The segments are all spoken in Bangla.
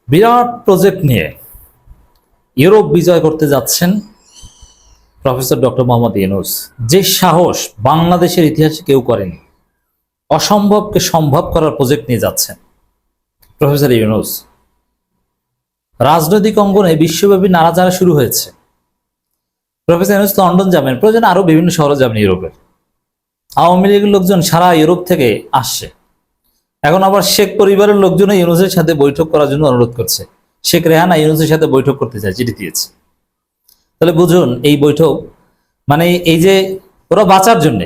বিরাট প্রজেক্ট নিয়ে ইউরোপ বিজয় করতে যাচ্ছেন প্রফেসর ডক্টর মোহাম্মদ ইউনূস। যে সাহস বাংলাদেশের ইতিহাসে কেউ করেনি। অসম্ভবকে সম্ভব করার প্রজেক্ট নিয়ে যাচ্ছেন প্রফেসর ইউনূস। রাজনৈতিক অঙ্গনে বিশ্বব্যাপী নাড়াচাড়া শুরু হয়েছে। প্রফেসর ইউনূস লন্ডন যাবেন, প্রয়োজনে আরো বিভিন্ন শহরে যাবেন ইউরোপের। আওয়ামী লীগের লোকজন সারা ইউরোপ থেকে আসছে। এখন আবার শেখ পরিবারের লোকজন ইউনূসের সাথে বৈঠক করার জন্য অনুরোধ করছে। শেখ রেহানা ইউনূসের সাথে বৈঠক করতে চায়, চিঠি দিয়েছে। তাহলে বুঝুন এই বৈঠক মানে এই যে ওরা বাঁচার জন্য,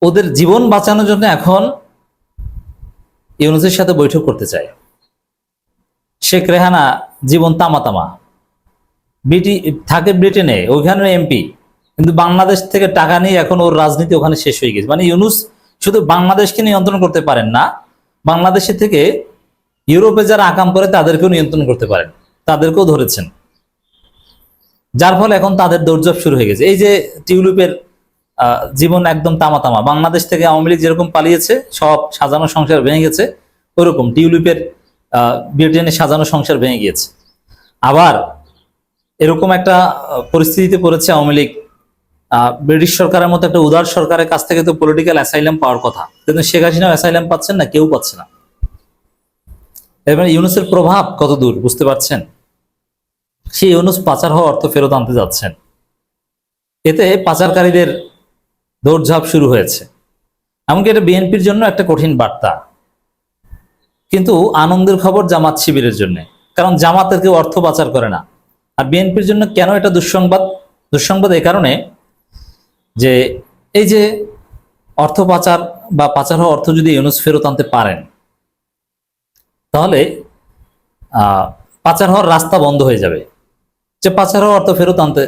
ওদের জীবন বাঁচানোর জন্য এখন ইউনূসের সাথে বৈঠক করতে চায়। শেখ রেহানা জীবন তামা তামা, থাকে ব্রিটেনে, ওইখানে এমপি, কিন্তু বাংলাদেশ থেকে টাকা নিয়ে এখন ওর রাজনীতি ওখানে শেষ হয়ে গেছে। মানে ইউনূস শুধু বাংলাদেশকে নিয়ন্ত্রণ করতে পারেন না, বাংলাদেশে থেকে ইউরোপে যারা আকাম করে তাদেরকেও নিয়ন্ত্রণ করতে পারেন, তাদেরকেও ধরেছেন। যার ফলে এখন তাদের দৌড়ঝাঁপ শুরু হয়ে গেছে। এই যে টিউলিপের জীবন একদম তামা তামা, বাংলাদেশ থেকে আওয়ামী লীগ যেরকম পালিয়েছে, সব সাজানো সংসার ভেঙে গেছে, ওরকম টিউলিপের ব্রিটেনে সাজানো সংসার ভেঙে গিয়েছে। আবার এরকম একটা পরিস্থিতিতে পড়েছে আওয়ামী লীগ। ব্রিটিশ সরকারের মতো একটা উদার সরকারের কাছ থেকে তো পলিটিক্যাল অ্যাসাইলাম পাওয়ার কথা, কিন্তু শেখ হাসিনাও অ্যাসাইলাম পাচ্ছেন না, কেউ পাচ্ছে না। এবার ইউনূসের প্রভাব কত দূর বুঝতে পারছেন? সেই ইউনূস পাচার হওয়া অর্থ ফেরত আনতে যাচ্ছেন। এতে পাচারকারীদের দৌড়ঝাঁপ শুরু হয়েছে। এমনকি এটা বিএনপির জন্য একটা কঠিন বার্তা, কিন্তু আনন্দের খবর জামাত শিবিরের জন্য, কারণ জামাতের কেউ অর্থ পাচার করে না। আর বিএনপির জন্য কেন এটা দুঃসংবাদ? দুঃসংবাদ এই কারণে যে এই যে অর্থ পাচার বা পাচার হওয়া অর্থ যদি ইউনূস ফেরত আনতে পারেন, তাহলে পাচার হওয়ার রাস্তা বন্ধ হয়ে যাবে। যে পাচার হওয়া অর্থ ফেরত আনতে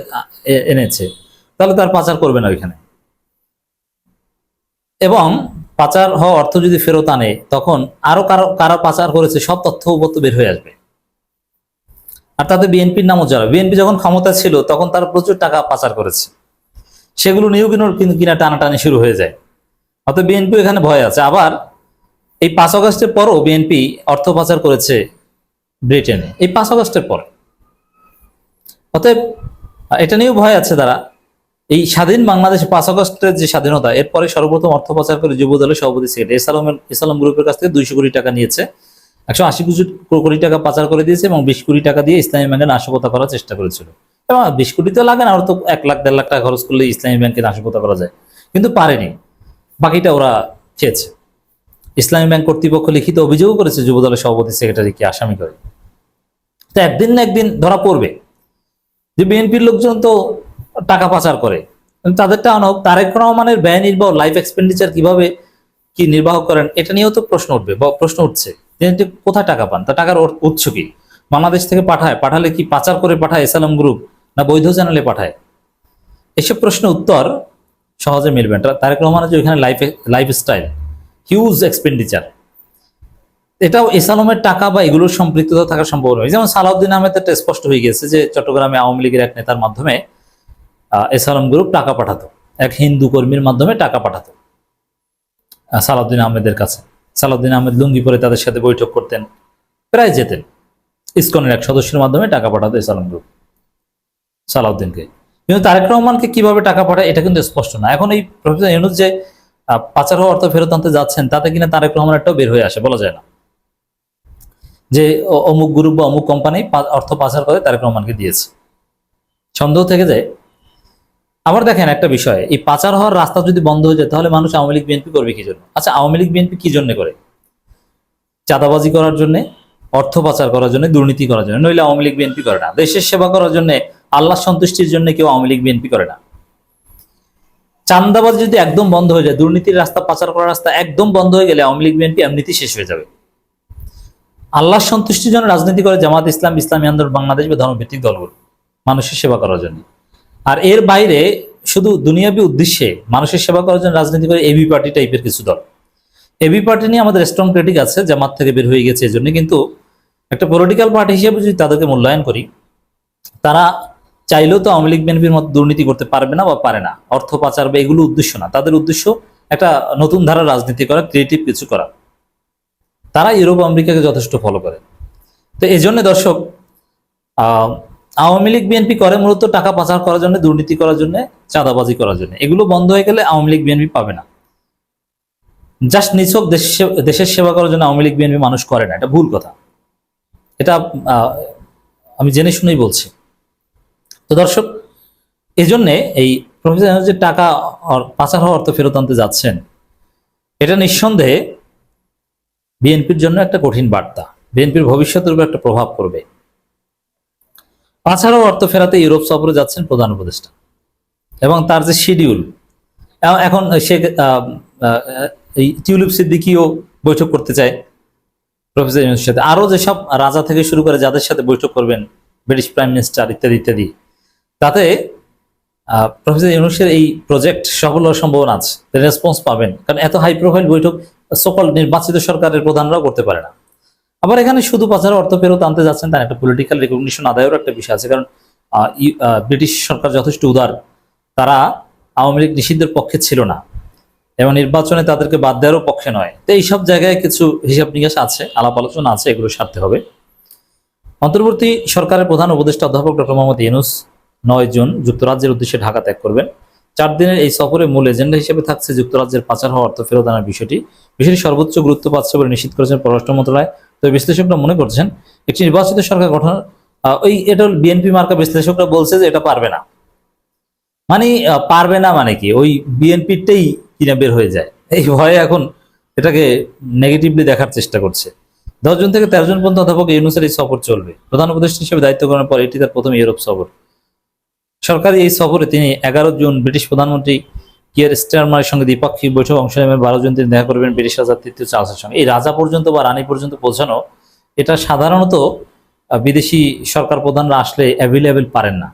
এনেছে, তাহলে তার পাচার করবে না ওইখানে। এবং পাচার হওয়া অর্থ যদি ফেরত আনে, তখন আরো কারা পাচার করেছে সব তথ্য উপত্য বের হয়ে আসবে। আর তাতে বিএনপির নামও যাবে। বিএনপি যখন ক্ষমতা ছিল তখন তারা প্রচুর টাকা পাচার করেছে, সেগুলো নিয়েও কিন্তু কিনা টানাটানি শুরু হয়ে যায়। অর্থাৎ বিএনপি এখানে ভয় আছে। আবার এই 5 আগস্টের পরও বিএনপি অর্থ পাচার করেছে ব্রিটেনে, এই 5 আগস্টের পর। অতএব এটা নিয়েও ভয় আছে তারা। এই স্বাধীন বাংলাদেশে 5 আগস্টের যে স্বাধীনতা, এরপরে সর্বপ্রথম অর্থ পাচার করে যুব দলের সভাপতি সেক্রেটারি এসালাম গ্রুপের কাছ থেকে 200 কোটি টাকা নিয়েছে, 180 কোটি টাকা পাচার করে দিয়েছে এবং 20 কোটি টাকা দিয়ে ইসলামী ব্যাংকে নাশকতা করার চেষ্টা করেছিল। এবং 20 কোটি তো লাগে না, ওরা তো 1 লাখ 1.5 লাখ টাকা খরচ করলে ইসলামী ব্যাংকে নাশকতা করা যায়, কিন্তু পারেনি। বাকিটা ওরা খেয়েছে। ইসলামী ব্যাংক কর্তৃপক্ষ লিখিত অভিযোগ করেছে যুব দলের সভাপতি সেক্রেটারিকে আসামি করে। তো একদিন না একদিন ধরা পড়বে যে বিএনপির লোকজন তো টাকা পাচার করে, তাদেরটা আনক। তারেক রহমানের ব্যয় নির্বাহ, লাইফ এক্সপেন্ডিচার কিভাবে কি নির্বাহ করেন, এটা নিয়েও তো প্রশ্ন উঠবে, প্রশ্ন উঠছে যে কোথায় টাকা পান, তা টাকার উৎস কি? বাংলাদেশ থেকে পাঠালে কি পাচার করে পাঠায় এসালাম গ্রুপ, না বৈধ চ্যানেলে পাঠায়? এসব প্রশ্ন উত্তর সহজে মিলবে না। তারেক রহমানের যে ওইখানে লাইফস্টাইল, হিউজ এক্সপেন্ডিচার, এটাও এসালামের টাকা বা এগুলোর সম্পৃক্ততা থাকার সম্ভাবনা হয়। যেমন সালাউদ্দিন আহমেদ একটা স্পষ্ট হয়ে গেছে যে চট্টগ্রামে আওয়ামী লীগের এক নেতার মাধ্যমে এসালাম গ্রুপ টাকা পাঠাতো, এক হিন্দু কর্মীর মাধ্যমে টাকা পাঠাতো সালাউদ্দিন আহমেদের কাছে। সালাউদ্দিন আহমেদ লুঙ্গি পরে তাদের সাথে বৈঠক করতেন, প্রায় যেতেন। ইসকনের এক সদস্যের মাধ্যমে টাকা পাঠাতো এসালাম গ্রুপ সালাউদ্দিনকে। কিন্তু তারেক রহমানকে কিভাবে টাকা পাঠায় এটা কিন্তু স্পষ্ট না। এখন এই প্রফেসর ইউনূস যে পাচার হওয়া অর্থ ফেরত আনতে যাচ্ছেন, তাতে কিনা তারেক রহমানেরটাও বের হয়ে আসে, বলা যায় না যে অমুক গ্রুপ বা অমুক কোম্পানি অর্থ পাচার করে তারেক রহমানকে দিয়েছে, সন্দেহ থেকে যায়। আবার দেখেন একটা বিষয়, এই পাচার হওয়ার রাস্তা যদি বন্ধ হয়ে যায়, তাহলে মানুষ আওয়ামী লীগ বিএনপি করবে কি জন্য? আচ্ছা, আওয়ামী লীগ বিএনপি কি জন্য করে? চাঁদাবাজি করার জন্য, অর্থ পাচার করার জন্য, দুর্নীতি করার জন্য। নইলে আওয়ামী লীগ বিএনপি করে না। দেশের সেবা করার জন্য, আল্লাহ সন্তুষ্টির জন্য কেউ আওয়ামী লীগ বিএনপি করে না। চাঁদাবাজি যদি একদম বন্ধ হয়ে যায়, দুর্নীতির রাস্তা, পাচার করার রাস্তা একদম বন্ধ হয়ে গেলে আওয়ামী লীগ বিএনপি এমনিতেই শেষ হয়ে যাবে। আল্লাহ সন্তুষ্টির জন্য রাজনীতি করে জামাত ইসলাম, ইসলামী আন্দোলন বাংলাদেশ বা ধর্মভিত্তিক দলগুলো মানুষের সেবা করার জন্য। আর এর বাইরে শুধু দুনিয়াবী উদ্দেশ্যে মানুষের সেবা করার জন্য রাজনীতি করে এবি পার্টি টাইপের কিছু দল। এবি পার্টি নিয়ে আমাদের স্ট্রং ক্রিটিক আছে, জামাত থেকে বের হয়ে গেছে এজন্য। কিন্তু একটা পলিটিক্যাল পার্টি হিসেবে যদি তাদেরকে মূল্যায়ন করি, তারা চাইলেও তো আওয়ামী লীগ বিএনপির মতো দুর্নীতি করতে পারবে না বা পারে না। অর্থ পাচার বা এগুলো উদ্দেশ্য না, তাদের উদ্দেশ্য একটা নতুন ধারার রাজনীতি করা, ক্রিয়েটিভ কিছু করা। তারা ইউরোপ আমেরিকাকে যথেষ্ট ফলো করে। তো এই জন্য দর্শক, আহ, আওয়ামী লীগ বিএনপি করে মূলত টাকা পাচার করার জন্য, দুর্নীতি করার জন্য, চাঁদাবাজি করার জন্য। এগুলো বন্ধ হয়ে গেলে আওয়ামী লীগ বিএনপি পাবে না। জাস্ট নিছক দেশের সেবা করার জন্য আওয়ামী লীগ বিএনপি মানুষ করে না, এটা ভুল কথা। এটা আমি জেনে শুনেই বলছি। তো দর্শক, এই জন্যে এই প্রফেসর যে টাকা পাচার হওয়া অর্থ ফেরত আনতে যাচ্ছেন, এটা নিঃসন্দেহে বিএনপির জন্য একটা কঠিন বার্তা, বিএনপির ভবিষ্যতের উপর একটা প্রভাব পড়বে। পাচার হওয়া অর্থ ফেরাতে ইউরোপ সফরে যাচ্ছেন প্রধান উপদেষ্টা, এবং তার যে শিডিউল, এখন সে এই টিউলিপ সিদ্দিকীও বৈঠক করতে চায় প্রফেসর ইউনূসের সাথে, আরো যেসব রাজা থেকে শুরু করে যাদের সাথে বৈঠক করবেন, ব্রিটিশ প্রাইম মিনিস্টার ইত্যাদি ইত্যাদি, তাতে প্রফেসর ইউনূসের এই প্রজেক্ট সফল হওয়ার সম্ভাবনা আছে, রেসপন্স পাবেন। কারণ এত হাই প্রোফাইল বৈঠক সকল নির্বাচিত সরকারের প্রধানরাও করতে পারে না। আবার এখানে শুধু পাচার অর্থ ফেরত আনতে যাচ্ছেন তার একটা পলিটিক্যাল রিকগনিশন আদায়েরও একটা বিষয় আছে। কারণ ব্রিটিশ সরকার যথেষ্ট উদার, তারা আওয়ামী লীগ নিষিদ্ধের পক্ষে ছিল না এবং নির্বাচনে তাদেরকে বাদ দেওয়ারও পক্ষে নয়। তো এইসব জায়গায় কিছু হিসাব নিকাশ আছে, আলাপ আলোচনা আছে, এগুলো সারতে হবে। অন্তর্বর্তী সরকারের প্রধান উপদেষ্টা অধ্যাপক ডক্টর মোহাম্মদ ইউনূস 9 জুন যুক্তরাজ্যের উদ্দেশ্যে ঢাকা ত্যাগ করবেন। 4 দিনের এই সফরে মূল এজেন্ডা হিসেবে থাকছে যুক্তরাজ্যের পাচার হওয়া অর্থ ফেরত আনার বিষয়টি সর্বোচ্চ গুরুত্ব পাচ্ছে বলে নিশ্চিত করেছেন পররাষ্ট্র মন্ত্রণালয়। তবে বিশ্লেষকরা মনে করছেন, একটি নির্বাচিত সরকার গঠন, এটা বিএনপি মার্কা বিশ্লেষকরা বলছে যে এটা পারবে না। মানে পারবে না মানে কি, ওই বিএনপিটাই কিনা বের হয়ে যায়, এই ভয়ে এখন এটাকে নেগেটিভলি দেখার চেষ্টা করছে। 10 জুন থেকে 13 জুন পর্যন্ত অধ্যাপক ইউনূসের এই সফর চলবে। প্রধান উপদেষ্টা হিসেবে দায়িত্ব গ্রহণের পর এটি তার প্রথম ইউরোপ সফর। সরকারি এই সফরে তিনি 11 জুন ব্রিটিশ প্রধানমন্ত্রী কিয়ার স্টারমারের সঙ্গে দ্বিপাক্ষিক বৈঠক অংশ নেবেন। 12 জুন তিনি দেখা করবেন ব্রিটিশ রাজা তৃতীয় চার্লসের সঙ্গে। এই রাজা পর্যন্ত বা রানী পর্যন্ত পৌঁছানো, এটা সাধারণত বিদেশি সরকার প্রধানরা আসলে অ্যাভেলেবেল পারেন না।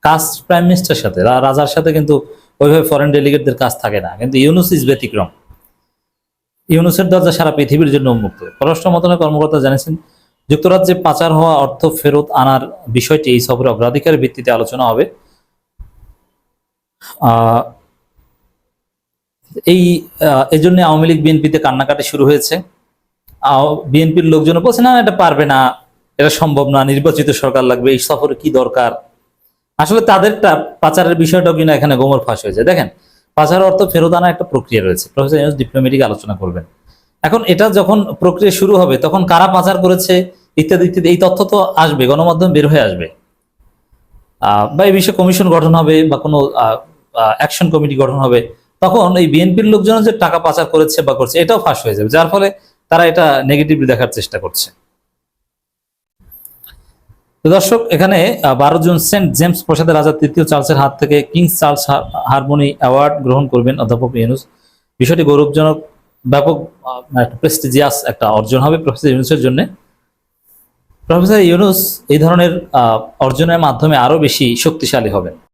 কাজ প্রাইম মিনিস্টারের সাথে, রাজার সাথে কিন্তু ওইভাবে ফরেন ডেলিগেটদের কাজ থাকে না। কিন্তু ইউনূস ইজ ব্যতিক্রম। ইউনূসের দরজা সারা পৃথিবীর জন্য উন্মুক্ত। পররাষ্ট্র মন্ত্রণালয়ের কর্মকর্তা জানিয়েছেন, যুক্তরাজ্যে পাচার হওয়া অর্থ ফেরত আনার বিষয়টি এই সফরে অগ্রাধিকারের ভিত্তিতে আলোচনা হবে। এই জন্য আওয়ামী লীগ বিএনপিতে কান্নাকাটি শুরু হয়েছে। বিএনপির লোকজন বলছে না, এটা পারবে না, এটা সম্ভব না, নির্বাচিত সরকার লাগবে, এই সফরে কি দরকার। আসলে তাদেরটা পাচারের বিষয়টাও কিনা এখানে গোমর ফাঁস হয়েছে। দেখেন, পাচার অর্থ ফেরত আনার একটা প্রক্রিয়া রয়েছে, প্রফেসর ইউনূস ডিপ্লোম্যাটিক আলোচনা করবেন। এখন এটা যখন প্রক্রিয়া শুরু হবে, তখন কারা পাচার করেছে ইত্যাদি ইত্যাদি এই তথ্য তো আসবে, গণমাধ্যমে বের হয়ে আসবে, বা এই বিষয়ে কমিশন গঠন হবে বা কোনো অ্যাকশন কমিটি গঠন হবে। তখন এই বিএনপির লোকজন যে টাকা পাচার করেছে বা করছে, এটাও ফাঁস হয়ে যাবে, যার ফলে তারা এটা নেগেটিভলি দেখার চেষ্টা করছে। তো দর্শক, এখানে 12 জুন সেন্ট জেমস প্রাসাদে রাজা তৃতীয় চার্লসের হাত থেকে কিংস চার্লস হারমোনি অ্যাওয়ার্ড গ্রহণ করবেন অধ্যাপক ইউনূস। বিষয়টি গৌরবজনক, ব্যাপক প্রেস্টিজিয়াস একটা অর্জন হবে প্রফেসর ইউনূসের জন্য। প্রফেসর ইউনূস এই ধরনের অর্জনের মাধ্যমে আরো বেশি শক্তিশালী হবেন।